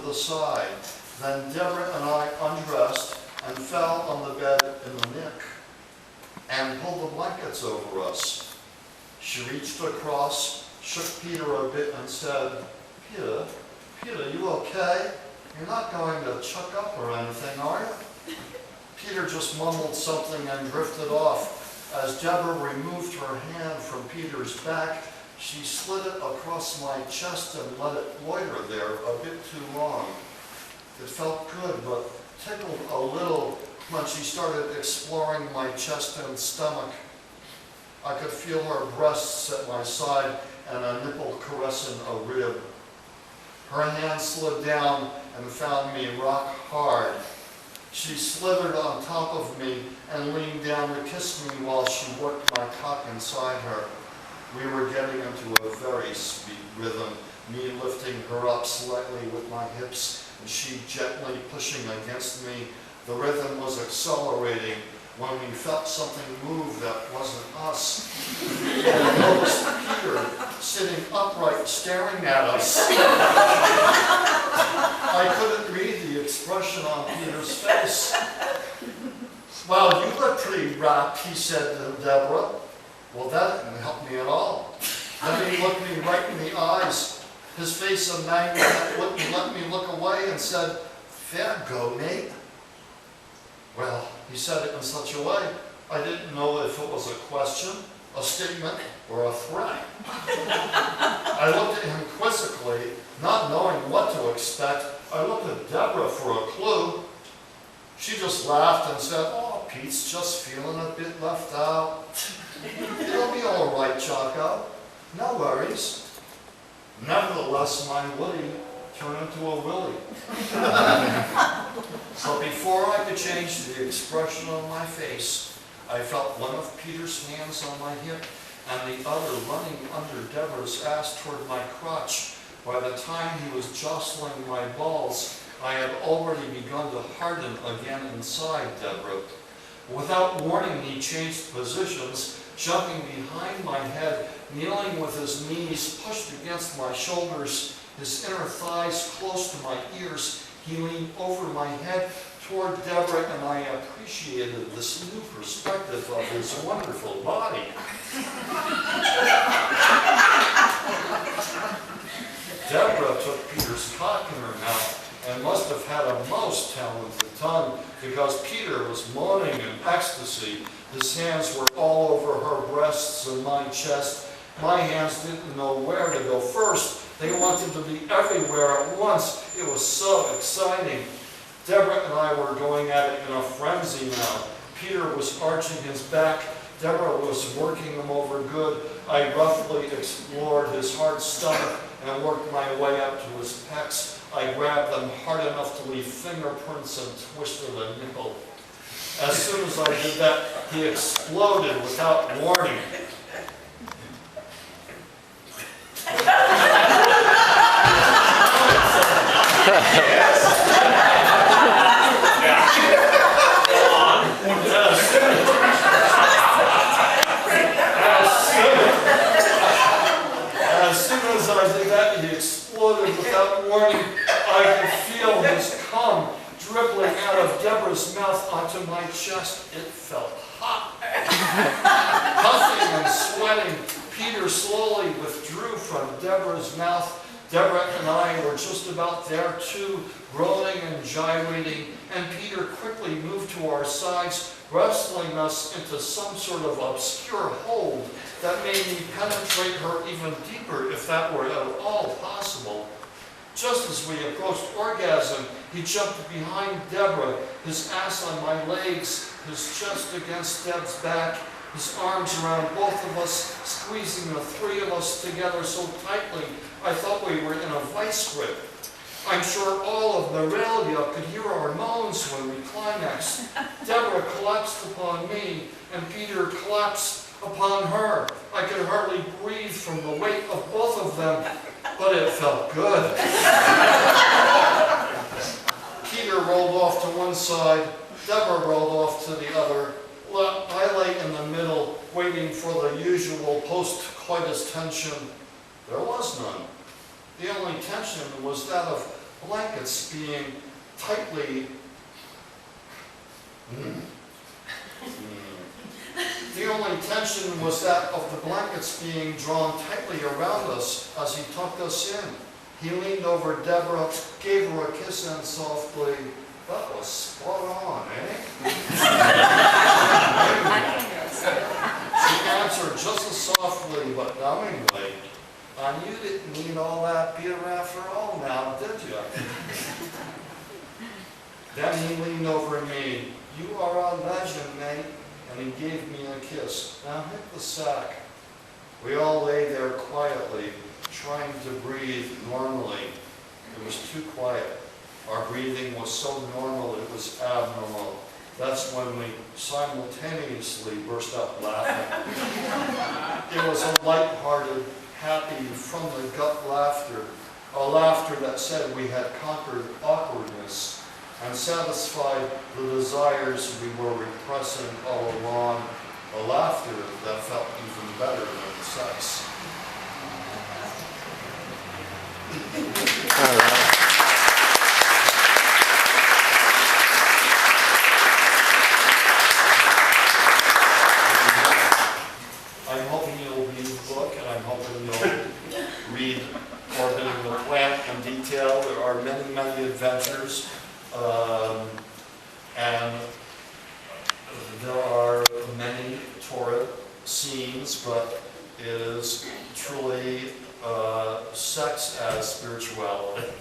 the side. Then Debra and I undressed and fell on the bed in the nick and pulled the blankets over us. She reached across, shook Peter a bit and said, Peter, you okay? You're not going to chuck up or anything, are you? Peter just mumbled something and drifted off. As Debra removed her hand from Peter's back, she slid it across my chest and let it loiter there a bit too long. It felt good, but tickled a little when she started exploring my chest and stomach. I could feel her breasts at my side and a nipple caressing a rib. Her hand slid down and found me rock hard. She slithered on top of me and leaned down to kiss me while she worked my cock inside her. We were getting into a very sweet rhythm, me lifting her up slightly with my hips and she gently pushing against me. The rhythm was accelerating when we felt something move that wasn't us. I noticed Peter sitting upright staring at us. I couldn't read the expression on Peter's face. Well, you look pretty wrapped, he said to Debra. Well, that didn't help me at all. Then he looked me right in the eyes. His face a magnet wouldn't let me look away and said, fair go, mate. Well, he said it in such a way, I didn't know if it was a question, a statement, or a threat. I looked at him quizzically, not knowing what to expect. I looked at Debra for a clue. She just laughed and said, oh, Pete's just feeling a bit left out. It'll be all right, Giacco. No worries. Nevertheless, my Willie turned into a Willie. So before I could change the expression on my face, I felt one of Peter's hands on my hip and the other running under Debra's ass toward my crotch. By the time he was jostling my balls, I had already begun to harden again inside Debra. Without warning, he changed positions, jumping behind my head, kneeling with his knees pushed against my shoulders, his inner thighs close to my ears. He leaned over my head toward Debra, and I appreciated this new perspective of his wonderful body. Debra took Peter's cock in her mouth and must have had a most talented tongue, because Peter was moaning in ecstasy. His hands were all over her breasts and my chest. My hands didn't know where to go first. They wanted to be everywhere at once. It was so exciting. Debra and I were going at it in a frenzy now. Peter was arching his back. Debra was working him over good. I roughly explored his hard stomach and worked my way up to his pecs. I grabbed them hard enough to leave fingerprints and twisted a nipple. As soon as I did that, he exploded without warning. As soon as I did that, he exploded without warning. I could feel his cum dribbling out of Debra's mouth onto my chest. It felt hot. Puffing and sweating, Peter slowly withdrew from Debra's mouth. Debra and I were just about there too, groaning and gyrating, and Peter quickly moved to our sides, wrestling us into some sort of obscure hold that made me penetrate her even deeper, if that were at all possible. Just as we approached orgasm, he jumped behind Debra, his ass on my legs, his chest against Deb's back, his arms around both of us, squeezing the three of us together so tightly I thought we were in a vice grip. I'm sure all of Morelia could hear our moans when we climaxed. Debra collapsed upon me, and Peter collapsed upon her. I could hardly breathe from the weight of both of them, but it felt good. Peter rolled off to one side, Debra rolled off to the other. I lay in the middle, waiting for the usual post-coitus tension. There was none. The only tension was that of blankets being tightly... The only tension was that of the blankets being drawn tightly around us as he tucked us in. He leaned over Debra, gave her a kiss, and softly, "That was spot on, eh?" She answered just as softly but knowingly, "And you didn't need all that Peter after all now, did you?" Then he leaned over me. "You are a legend, mate." And he gave me a kiss. "Now hit the sack." We all lay there quietly, trying to breathe normally. It was too quiet. Our breathing was so normal it was abnormal. That's when we simultaneously burst out laughing. It was a light-hearted, happy, from the gut laughter, a laughter that said we had conquered awkwardness and satisfied the desires we were repressing all along, a laughter that felt even better than sex. I'm hoping you'll read the book, and I'm hoping you'll read Orbiting the Plant in detail. There are many, many adventures. And there are many torrid scenes, but it is truly sex as spirituality.